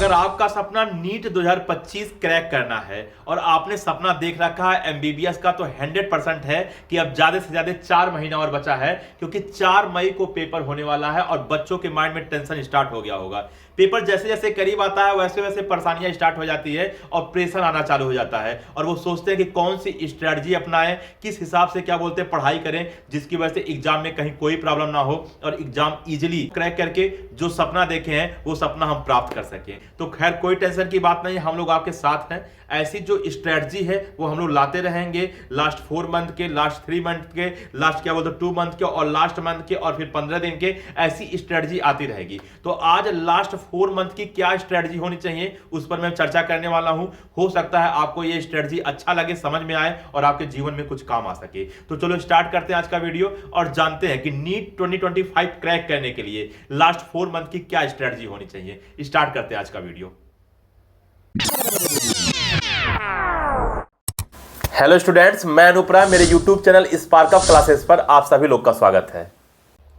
अगर आपका सपना नीट 2025 क्रैक करना है और आपने सपना देख रखा है एमबीबीएस का, तो 100% है कि अब ज्यादा से ज्यादा 4 महीना और बचा है, क्योंकि 4 मई को पेपर होने वाला है और बच्चों के माइंड में टेंशन स्टार्ट हो गया होगा। पेपर जैसे जैसे करीब आता है वैसे वैसे परेशानियां स्टार्ट हो जाती है और प्रेशर आना चालू हो जाता है और वो सोचते हैं कि कौन सी स्ट्रेटजी अपनाएं, किस हिसाब से क्या बोलते हैं पढ़ाई करें जिसकी वजह से एग्जाम में कहीं कोई प्रॉब्लम ना हो और एग्जाम इजीली क्रैक करके जो सपना देखे हैं वो सपना हम प्राप्त कर सकें। तो खैर कोई टेंशन की बात नहीं, हम लोग आपके साथ हैं। ऐसी जो स्ट्रेटजी है वो हम लोग लाते रहेंगे लास्ट 4 मंथ के, लास्ट 3 मंथ के, लास्ट क्या बोलते 2 मंथ के और लास्ट मंथ के और फिर 15 दिन के, ऐसी स्ट्रेटजी आती रहेगी। तो आज लास्ट 4 मंथ की क्या स्ट्रेटजी होनी चाहिए उस पर मैं चर्चा करने वाला हूं। हो सकता है आपको ये स्ट्रेटजी अच्छा लगे, समझ में आए और आपके जीवन में कुछ काम आ सके। तो चलो स्टार्ट करते हैं आज का वीडियो और जानते हैं कि नीट 2025 क्रैक करने के लिए लास्ट 4 मंथ की क्या स्ट्रेटजी होनी चाहिए। स्टार्ट करते हैं आज का वीडियो। हेलो स्टूडेंट्स, मैं अनूप राय, मेरे YouTube channel spark of classes पर आप सभी लोग का स्वागत है।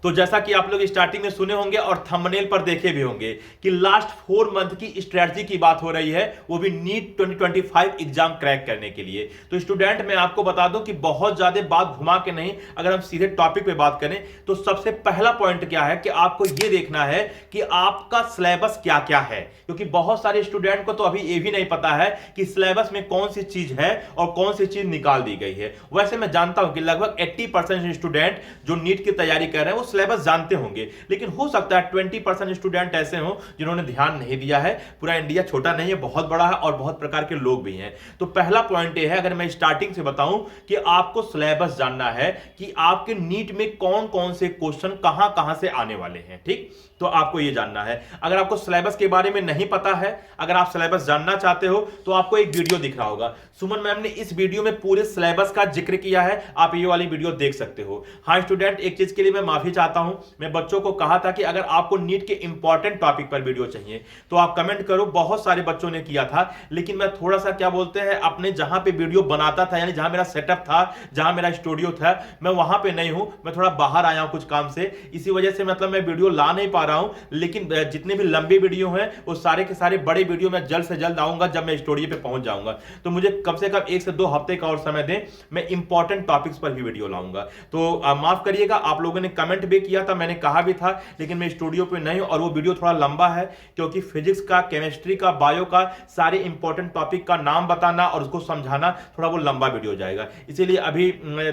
तो जैसा कि आप लोग स्टार्टिंग में सुने होंगे और थंबनेल पर देखे भी होंगे कि लास्ट 4 मंथ की स्ट्रेटजी की बात हो रही है, वो भी नीट 2025 एग्जाम क्रैक करने के लिए। तो स्टूडेंट मैं आपको बता दूं कि बहुत ज्यादा बात घुमा के नहीं, अगर हम सीधे टॉपिक पे बात करें तो सबसे पहला पॉइंट क्या है कि आपको ये देखना है कि आपका सिलेबस क्या क्या है, क्योंकि बहुत सारे स्टूडेंट को तो अभी ये भी नहीं पता है कि सिलेबस में कौन सी चीज है और कौन सी चीज निकाल दी गई है। वैसे मैं जानता हूं कि लगभग 80% स्टूडेंट जो नीट की तैयारी कर रहे हैं वो सिलेबस जानते होंगे, लेकिन हो सकता है 20% स्टूडेंट ऐसे हो जिन्होंने ध्यान नहीं दिया है। पूरा इंडिया छोटा नहीं है, बहुत बड़ा है और बहुत प्रकार के लोग भी हैं। तो पहला पॉइंट यह है, अगर मैं स्टार्टिंग से बताऊं कि आपको सिलेबस जानना है कि आपके नीट में कौन कौन से क्वेश्चन कहां कहां से आने वाले हैं। ठीक, तो आपको यह जानना है। अगर आपको सिलेबस के बारे में नहीं पता है, अगर आप सिलेबस जानना चाहते हो तो आपको एक वीडियो दिख रहा होगा। सुमन मैम ने इस वीडियो में पूरे सिलेबस का जिक्र किया है, आप ये वाली वीडियो देख सकते हो। हाँ स्टूडेंट, एक चीज के लिए मैं माफी चाहता हूं, मैं बच्चों को कहा था कि अगर आपको नीट के इंपॉर्टेंट टॉपिक पर वीडियो चाहिए तो आप कमेंट करो। बहुत सारे बच्चों ने किया था, लेकिन मैं थोड़ा सा क्या बोलते हैं अपने जहां पे वीडियो बनाता था, यानी जहां मेरा सेटअप था, जहां मेरा स्टूडियो था, मैं वहां पे नहीं हूं। मैं थोड़ा बाहर आया हूं कुछ काम से, इसी वजह से मतलब मैं वीडियो ला नहीं पा रहा हूं। लेकिन जितने भी लंबे वीडियो हैं वो सारे के सारे बड़े वीडियो मैं जल्द से जल्द आऊंगा जब मैं स्टूडियो पे पहुंच जाऊंगा। तो मुझे कम से कम 1 से 2 हफ्ते का और समय दें, मैं इंपॉर्टेंट टॉपिक्स पर भी वीडियो लाऊंगा। तो माफ करिएगा, आप लोगों ने कमेंट भी किया था, मैंने कहा भी था, लेकिन मैं स्टूडियो पे नहीं हूं और वो वीडियो थोड़ा लंबा है क्योंकि फिजिक्स का, केमिस्ट्री का, बायो का सारे इंपॉर्टेंट टॉपिक का नाम बताना और उसको समझाना थोड़ा वो लंबा वीडियो जाएगा। इसीलिए अभी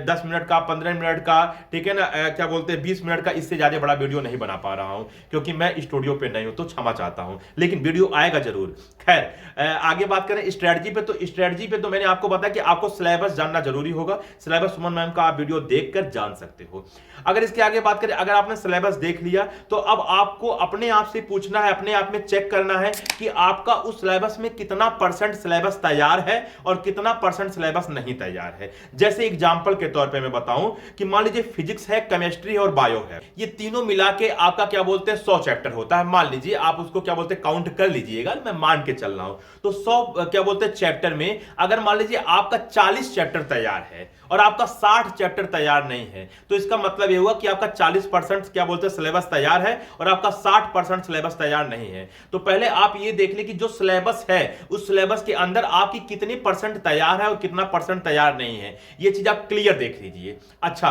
10 मिनट का, 15 मिनट का, ठीक है ना, क्या बोलते हैं 20 मिनट का, इससे ज्यादा बड़ा वीडियो नहीं बना पा रहा हूं क्योंकि मैं स्टूडियो पे नहीं हूं, तो क्षमा चाहता हूं, लेकिन वीडियो आएगा जरूर। खैर आगे बात करें स्ट्रेटजी पे, तो स्ट्रेटजी पे तो मैंने आपको बताया कि आपको सिलेबस जानना जरूरी होगा। सिलेबस सुमन मैम का आप वीडियो देखकर जान सकते हो। अगर इसके आगे बात करें, अगर आपने सिलेबस देख लिया तो अब आपको अपने आप से पूछना है, अपने आप में चेक करना है कि आपका उस सिलेबस में कितना परसेंट सिलेबस तैयार है और कितना परसेंट सिलेबस नहीं तैयार है। जैसे एग्जांपल के तौर पे मैं बताऊं कि मान लीजिए फिजिक्स है, केमिस्ट्री है और बायो है, ये तीनों मिला के आपका क्या बोलते हैं 100 चैप्टर होता है। मान लीजिए आप उसको क्या बोलते हैं काउंट कर लीजिएगा, मैं मान के चल रहा हूं। तो 100 क्या बोलते हैं चैप्टर में अगर मान लीजिए आपका 40 चैप्टर तैयार है और आपका 60 चैप्टर तैयार नहीं है, तो इसका मतलब यह हुआ कि आपका 40% क्या बोलते हैं सिलेबस तैयार है और आपका 60% सिलेबस तैयार नहीं है। तो पहले आप ये देख लें कि जो सिलेबस है उस सिलेबस के अंदर आपकी कितनी परसेंट तैयार है और कितना परसेंट तैयार नहीं है, ये चीज आप क्लियर देख लीजिए। अच्छा,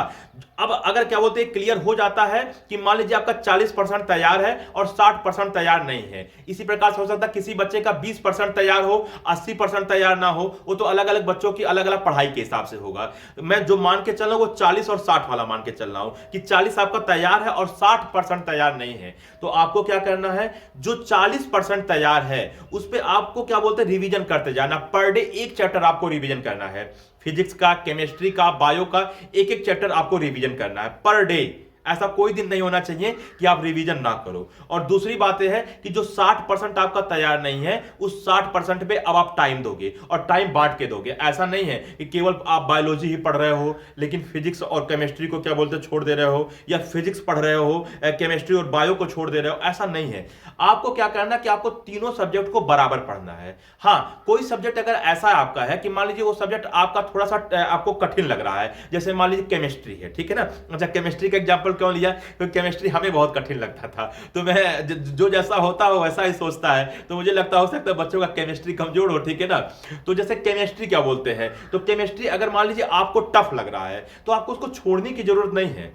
अब अगर क्या बोलते हैं क्लियर हो जाता है कि मान लीजिए आपका 40% तैयार है और 60% तैयार नहीं है, इसी प्रकार से हो सकता है किसी बच्चे का 20% तैयार हो, 80% तैयार ना हो, वो तो अलग अलग बच्चों की अलग अलग पढ़ाई के हिसाब से होगा। मैं जो मान के चल रहा हूं वो 40 और 60 वाला मान के चल रहा हूं कि 40 आपका तैयार है और 60% तैयार नहीं है। तो आपको क्या करना है, जो 40% तैयार है उस पे आपको क्या बोलते हैं रिवीजन करते जाना। पर डे एक चैप्टर आपको रिवीजन करना है, फिजिक्स का, केमिस्ट्री का, बायो का एक एक चैप्टर आपको रिवीजन करना है पर डे। ऐसा कोई दिन नहीं होना चाहिए कि आप रिवीजन ना करो। और दूसरी बात यह है कि जो 60% आपका तैयार नहीं है उस 60% पे अब आप टाइम दोगे और टाइम बांट के दोगे। ऐसा नहीं है कि केवल आप बायोलॉजी ही पढ़ रहे हो लेकिन फिजिक्स और केमिस्ट्री को क्या बोलते हैं छोड़ दे रहे हो, या फिजिक्स पढ़ रहे हो केमिस्ट्री और बायो को छोड़ दे रहे हो। ऐसा नहीं है, आपको क्या करना है कि आपको तीनों सब्जेक्ट को बराबर पढ़ना है। हाँ, कोई सब्जेक्ट अगर ऐसा आपका है कि मान लीजिए वो सब्जेक्ट आपका थोड़ा सा आपको कठिन लग रहा है, जैसे मान लीजिए केमिस्ट्री है, ठीक है ना। अच्छा, केमिस्ट्री का एग्जांपल क्यों लिया? क्योंकि केमिस्ट्री हमें बहुत कठिन लगता था, तो मैं जो जैसा होता हो वैसा ही सोचता है, तो मुझे लगता हो सकता है बच्चों का केमिस्ट्री कमजोर हो, ठीक है ना। तो जैसे केमिस्ट्री क्या बोलते हैं, तो केमिस्ट्री अगर मान लीजिए आपको टफ लग रहा है तो आपको उसको छोड़ने की जरूरत नहीं है।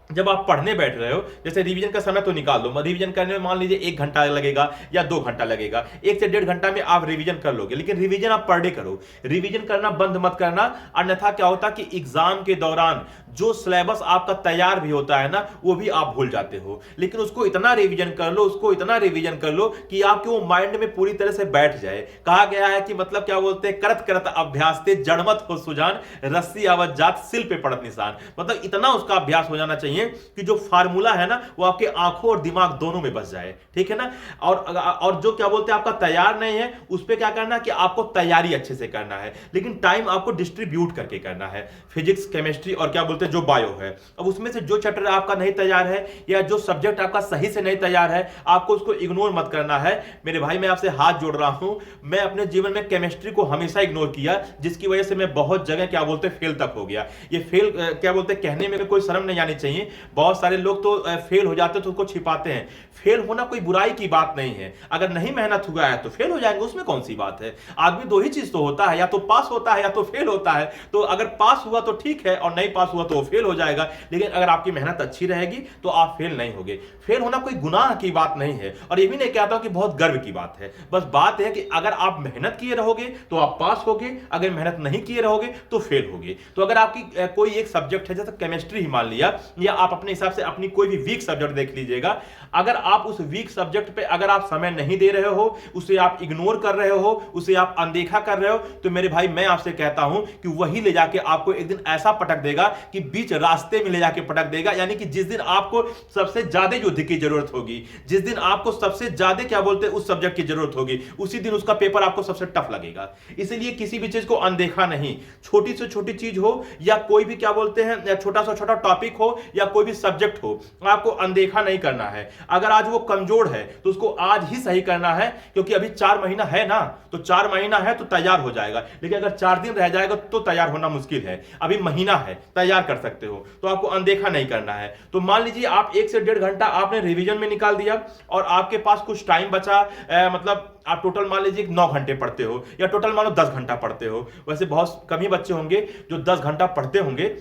जब आप पढ़ने बैठ रहे हो, जैसे रिवीजन का समय तो निकाल लो, रिवीजन करने में मान लीजिए 1 घंटा लगेगा या 2 घंटा लगेगा, 1 से 1.5 घंटा में आप रिवीजन कर लोगे, लेकिन रिवीजन आप पर डे करो, रिवीजन करना बंद मत करना। अन्यथा क्या होता कि एग्जाम के दौरान जो सिलेबस आपका तैयार भी होता है ना, वो भी आप भूल जाते हो। लेकिन उसको इतना रिवीजन कर लो, उसको इतना रिवीजन कर लो कि आपके वो माइंड में पूरी तरह से बैठ जाए। कहा गया है कि मतलब क्या बोलते हैं, करत करत अभ्यास ते जड़मत हो सुजान, रस्सी आवत जात सिल पे पड़त निशान। मतलब इतना उसका अभ्यास हो जाना चाहिए कि जो फार्मूला है ना, वो आपके आंखों और दिमाग दोनों में बस जाए, ठीक है ना। और जो क्या बोलते हैं आपका तैयार नहीं है, उस पर क्या करना कि आपको तैयारी अच्छे से करना है, लेकिन टाइम आपको डिस्ट्रीब्यूट करके करना है। फिजिक्स, केमिस्ट्री और क्या बोलते हैं जो बायो है, अब उसमें से जो चैप्टर आपका नहीं तैयार है या जो सब्जेक्ट आपका सही से नहीं तैयार है, आपको उसको इग्नोर मत करना है। मेरे भाई, मैं आपसे हाथ जोड़ रहा हूं, मैं अपने जीवन में केमिस्ट्री को हमेशा इग्नोर किया, जिसकी वजह से मैं बहुत जगह क्या बोलते हैं फेल तक हो गया। ये फेल क्या बोलते हैं कहने में कोई शर्म नहीं आनी चाहिए। बहुत सारे लोग तो फेल हो जाते तो उसको छिपाते हैं। फेल होना कोई बुराई की बात नहीं है, अगर नहीं मेहनत हुआ है तो फेल हो जाएंगे, उसमें कौन सी बात है। आदमी दो ही चीज तो होता है, या तो पास होता है या तो फेल होता है। तो अगर पास हुआ तो ठीक है, और नहीं पास हुआ तो फेल हो जाएगा। लेकिन अगर आपकी मेहनत अच्छी रहेगी तो आप फेल नहीं होगे। फेल होना कोई गुनाह की बात नहीं है, और ये भी नहीं कहता कि बहुत गर्व की बात है। बस बात है कि अगर आप मेहनत किए रहोगे तो आप पास होगे, अगर मेहनत नहीं किए रहोगे तो फेल होगे। तो अगर आपकी कोई एक सब्जेक्ट है, जैसे केमिस्ट्री ही मान लिया, या आप अपने हिसाब से अपनी कोई भी वीक सब्जेक्ट देख लीजिएगा, अगर आप उस वीक सब्जेक्ट पे अगर आप समय नहीं दे रहे हो, उसे आप इग्नोर कर रहे हो, उसे आप अनदेखा कर रहे हो, तो मेरे भाई मैं आपसे कहता हूं कि वही ले जाके आपको एक दिन ऐसा पटक देगा कि बीच रास्ते में ले जाके पटक देगा। यानी कि जिस दिन आपको सबसे ज्यादा युद्ध की जरूरत होगी, जिस दिन आपको सबसे ज्यादा क्या बोलते हैं उस सब्जेक्ट की जरूरत होगी, उसी दिन उसका पेपर आपको सबसे टफ लगेगा। इसलिए किसी भी चीज को अनदेखा नहीं, छोटी से छोटी चीज हो या कोई भी क्या बोलते हैं या छोटा सा छोटा टॉपिक हो या कोई भी सब्जेक्ट हो, आपको अनदेखा नहीं करना है। अगर आज वो कमजोर है तो उसको आज ही सही करना है, क्योंकि अभी 4 महीना है ना, तो 4 महीना है तो तैयार हो जाएगा। लेकिन अगर 4 दिन रह जाएगा तो तैयार होना मुश्किल है। अभी महीना है, तैयार कर सकते हो, तो आपको अनदेखा नहीं करना है। तो मान लीजिए आप 1 से 1.5 घंटा आपने रिवीजन में निकाल दिया, और आपके पास कुछ टाइम बचा, मतलब आप टोटल मान लीजिए 9 घंटे पढ़ते हो, या टोटल मान लो 10 घंटा पढ़ते हो। वैसे बहुत कम ही बच्चे होंगे जो 10 घंटा पढ़ते होंगे,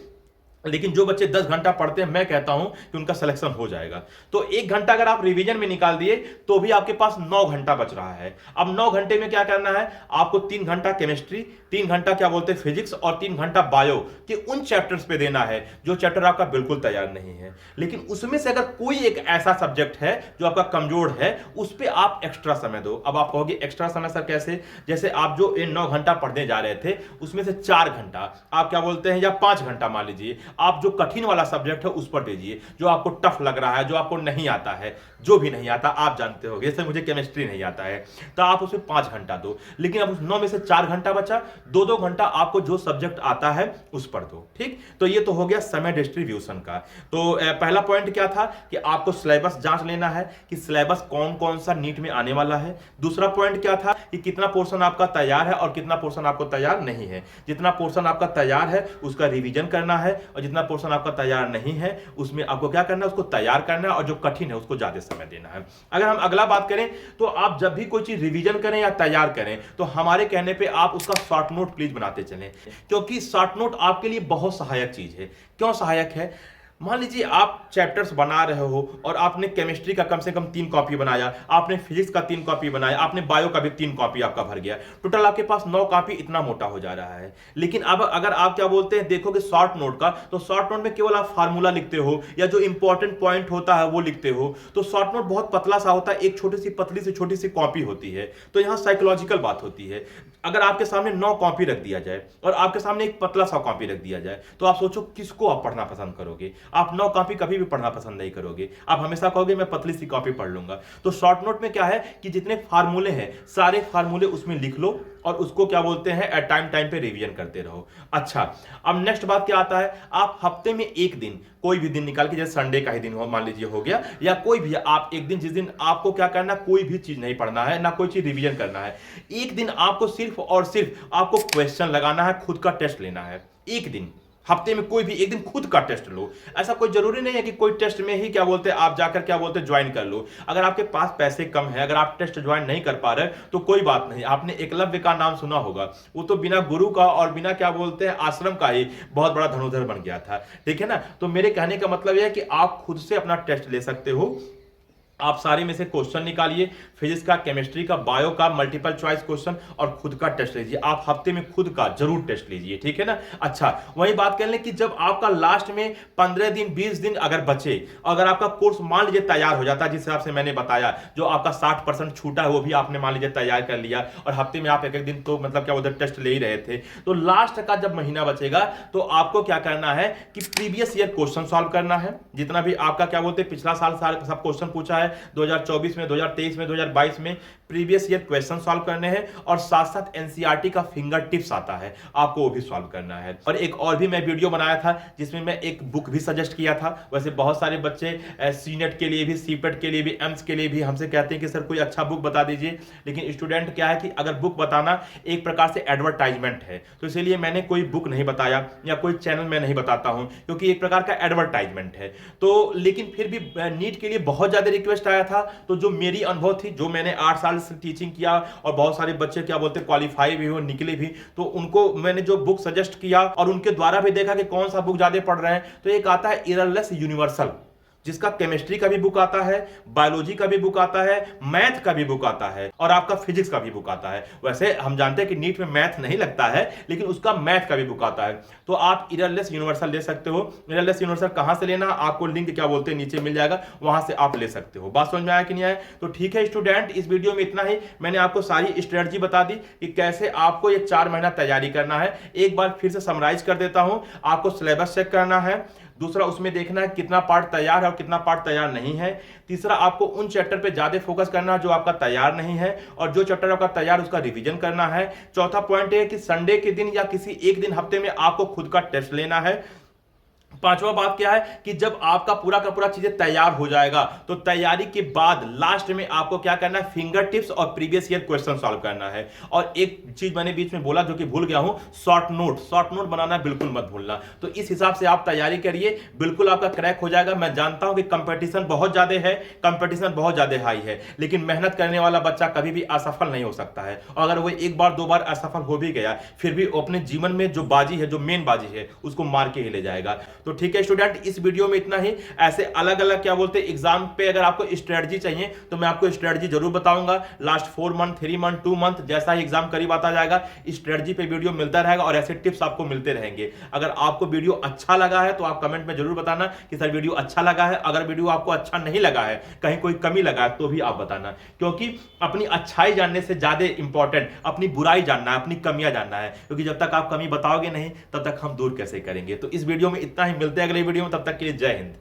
लेकिन जो बच्चे 10 घंटा पढ़ते हैं, मैं कहता हूं कि उनका सिलेक्शन हो जाएगा। तो 1 घंटा अगर आप रिवीजन में निकाल दिए तो भी आपके पास 9 घंटा बच रहा है। अब 9 घंटे में क्या करना है, आपको 3 घंटा केमिस्ट्री, 3 घंटा क्या बोलते हैं फिजिक्स, और 3 घंटा बायो के उन चैप्टर्स पे देना है जो चैप्टर आपका बिल्कुल तैयार नहीं है। लेकिन उसमें से अगर कोई एक ऐसा सब्जेक्ट है जो आपका कमजोर है, उस पर आप एक्स्ट्रा समय दो। अब आप कहोगे एक्स्ट्रा समय सर कैसे? जैसे आप जो 9 घंटा पढ़ने जा रहे थे, उसमें से 4 घंटा आप क्या बोलते हैं, या 5 घंटा मान लीजिए, आप जो कठिन वाला सब्जेक्ट है उस पर दीजिए, जो आपको टफ लग रहा है, जो आपको नहीं आता है, जो भी नहीं आता आप जानते हो, जैसे मुझे केमिस्ट्री नहीं आता है, तो आप उसमें 5 घंटा दो। लेकिन अब उस 9 में से 4 घंटा बचा, 2-2 घंटा आपको जो सब्जेक्ट आता है उस पर दो। ठीक, तो ये तो हो गया समय डिस्ट्रीब्यूशन का। तो पहला पॉइंट क्या था कि आपको सिलेबस जांच लेना है कि सिलेबस कौन कौन सा नीट में आने वाला है। दूसरा पॉइंट क्या था कि कितना पोर्शन आपका तैयार है और कितना पोर्शन आपको तैयार नहीं है। जितना पोर्शन आपका तैयार है उसका रिवीजन करना है, और जितना पोर्शन आपका तैयार नहीं है उसमें आपको क्या करना है, उसको तैयार करना है, और जो कठिन है उसको ज्यादा समय देना है। अगर हम अगला बात करें तो आप जब भी कोई चीज रिवीजन करें या तैयार करें तो हमारे कहने पे आप उसका शॉर्ट नोट प्लीज बनाते चलें, क्योंकि शॉर्ट नोट आपके लिए बहुत सहायक चीज है। क्यों सहायक है? मान लीजिए आप चैप्टर्स बना रहे हो और आपने केमिस्ट्री का कम से कम 3 कॉपी बनाया, आपने फिजिक्स का 3 कॉपी बनाया, आपने बायो का भी 3 कॉपी आपका भर गया, टोटल आपके पास 9 कॉपी, इतना मोटा हो जा रहा है। लेकिन अब अगर आप क्या बोलते हैं देखोगे शॉर्ट नोट का, तो शॉर्ट नोट में केवल आप फार्मूला लिखते हो या जो इंपॉर्टेंट पॉइंट होता है वो लिखते हो, तो शॉर्ट नोट बहुत पतला सा होता है, एक छोटी सी पतली से छोटी सी कॉपी होती है। तो यहाँ साइकोलॉजिकल बात होती है। अगर आपके सामने 9 कॉपी रख दिया जाए और आपके सामने एक पतला सा कॉपी रख दिया जाए, तो आप सोचो किसको आप पढ़ना पसंद करोगे? आप 9 कॉपी कभी भी पढ़ना पसंद नहीं करोगे, आप हमेशा कहोगे मैं पतली सी कॉपी पढ़ लूंगा। तो शॉर्ट नोट में क्या है कि जितने फार्मूले हैं सारे फार्मूले उसमें लिख लो और उसको क्या बोलते हैं टाइम टाइम पे रिवीजन करते रहो। अच्छा, अब नेक्स्ट बात क्या आता है, आप हफ्ते में एक दिन, कोई भी दिन निकाल के, जैसे संडे का ही दिन हो मान लीजिए हो गया, या कोई भी आप एक दिन जिस दिन आपको क्या करना, कोई भी चीज नहीं पढ़ना है, ना कोई चीज रिवीजन करना है, एक दिन आपको सिर्फ और सिर्फ आपको क्वेश्चन लगाना है, खुद का टेस्ट लेना है। एक दिन हफ्ते में कोई भी एक दिन खुद का टेस्ट लो। ऐसा कोई जरूरी नहीं है कि कोई टेस्ट में ही क्या बोलते हैं आप जाकर क्या बोलते हैं ज्वाइन कर लो। अगर आपके पास पैसे कम है, अगर आप टेस्ट ज्वाइन नहीं कर पा रहे तो कोई बात नहीं। आपने एकलव्य का नाम सुना होगा, वो तो बिना गुरु का और बिना क्या बोलते हैं आश्रम का ही बहुत बड़ा धनुर्धर बन गया था, ठीक है ना। तो मेरे कहने का मतलब यह है कि आप खुद से अपना टेस्ट ले सकते हो। आप सारे में से क्वेश्चन निकालिए, फिजिक्स का, केमिस्ट्री का, बायो का, मल्टीपल चॉइस क्वेश्चन, और खुद का टेस्ट लीजिए। आप हफ्ते में खुद का जरूर टेस्ट लीजिए, ठीक है ना। अच्छा, वही बात कर लें कि जब आपका लास्ट में 15 दिन 20 दिन अगर बचे, अगर आपका कोर्स मान लीजिए तैयार हो जाता है, जिस हिसाब से मैंने बताया, जो आपका 60% छूटा है वो भी आपने मान लीजिए तैयार कर लिया, और हफ्ते में आप एक एक दिन तो मतलब क्या बोलते टेस्ट ले ही रहे थे, तो लास्ट का जब महीना बचेगा तो आपको क्या करना है कि प्रीवियस ईयर क्वेश्चन सॉल्व करना है। जितना भी आपका क्या बोलते हैं पिछला साल सब क्वेश्चन पूछा है 2024 में, 2023 में, 2022 में, प्रीवियस ईयर क्वेश्चन सॉल्व करने हैं, और साथ साथ एनसीईआरटी का फिंगर टिप्स आता है, आपको वो भी सॉल्व करना है। और एक और भी मैं वीडियो बनाया था जिसमें मैं एक बुक भी सजेस्ट किया था। वैसे बहुत सारे बच्चे सीनेट के लिए भी, सीपेट के लिए भी, एम्स के लिए भी हमसे कहते हैं कि सर कोई अच्छा बुक बता दीजिए, लेकिन स्टूडेंट क्या है कि अगर बुक बताना एक प्रकार से एडवर्टाइजमेंट है, तो इसीलिए मैंने कोई बुक नहीं बताया या कोई चैनल में नहीं बताता हूं, क्योंकि एक प्रकार का एडवर्टाइजमेंट है। तो लेकिन फिर भी नीट के लिए बहुत ज्यादा रिक्वेस्ट आया था, तो जो मेरी अनुभव थी, जो मैंने 8 साल से टीचिंग किया और बहुत सारे बच्चे क्या बोलते क्वालिफाई भी हो, निकले भी, तो उनको मैंने जो बुक सजेस्ट किया और उनके द्वारा भी देखा कि कौन सा बुक ज्यादा पढ़ रहे हैं, तो एक आता है एररलेस यूनिवर्सल, जिसका केमिस्ट्री का भी बुक आता है, बायोलॉजी का भी बुक आता है, मैथ का भी बुक आता है, और आपका फिजिक्स का भी बुक आता है। वैसे हम जानते हैं कि नीट में मैथ नहीं लगता है, लेकिन उसका मैथ का भी बुक आता है। तो आप एररलेस यूनिवर्सल ले सकते हो। एररलेस यूनिवर्सल कहां से लेना, आपको लिंक क्या बोलते हैं नीचे मिल जाएगा, वहां से आप ले सकते हो। बात समझ में आया कि नहीं आया? तो ठीक है स्टूडेंट, इस वीडियो में इतना ही। मैंने आपको सारी स्ट्रेटजी बता दी कि कैसे आपको ये 4 महीना तैयारी करना है। एक बार फिर से समराइज कर देता हूं। आपको सिलेबस चेक करना है, दूसरा उसमें देखना है कितना पार्ट तैयार है और कितना पार्ट तैयार नहीं है, तीसरा आपको उन चैप्टर पे ज्यादा फोकस करना है जो आपका तैयार नहीं है, और जो चैप्टर आपका तैयार उसका रिवीजन करना है। चौथा पॉइंट है कि संडे के दिन या किसी एक दिन हफ्ते में आपको खुद का टेस्ट लेना है। पांचवा बात क्या है कि जब आपका पूरा का पूरा चीजें तैयार हो जाएगा, तो तैयारी के बाद लास्ट में आपको क्या करना है, फिंगर टिप्स और प्रीवियस ईयर क्वेश्चन सॉल्व करना है। और एक चीज मैंने बीच में बोला जो कि भूल गया हूं, शॉर्ट नोट बनाना बिल्कुल मत भूलना। तो इस हिसाब से आप तैयारी करिए, बिल्कुल आपका क्रैक हो जाएगा। मैं जानता हूं कि कंपटीशन बहुत ज्यादा है, कंपटीशन बहुत ज्यादा हाई है, लेकिन मेहनत करने वाला बच्चा कभी भी असफल नहीं हो सकता है। और अगर वो एक बार 2 बार असफल हो भी गया, फिर भी अपने जीवन में जो बाजी है, जो मेन बाजी है, उसको मार के ही ले जाएगा। तो ठीक है स्टूडेंट, इस वीडियो में इतना ही। ऐसे अलग अलग क्या बोलते हैं एग्जाम पे अगर आपको स्ट्रेटजी चाहिए तो मैं आपको स्ट्रेटजी जरूर बताऊंगा। लास्ट 4 मंथ, 3 मंथ, 2 मंथ, जैसा ही एग्जाम करीब आता जाएगा, स्ट्रेटजी पे वीडियो मिलता रहेगा और ऐसे टिप्स आपको मिलते रहेंगे। अगर आपको वीडियो अच्छा लगा है तो आप कमेंट में जरूर बताना कि सर वीडियो अच्छा लगा है। अगर वीडियो आपको अच्छा नहीं लगा है, कहीं कोई कमी लगा है, तो भी आप बताना, क्योंकि अपनी अच्छाई जानने से ज्यादा इंपॉर्टेंट अपनी बुराई जानना है, अपनी कमियां जानना है। क्योंकि जब तक आप कमी बताओगे नहीं, तब तक हम दूर कैसे करेंगे। तो इस वीडियो में इतना ही, मिलते हैं अगले वीडियो में, तब तक के लिए जय हिंद।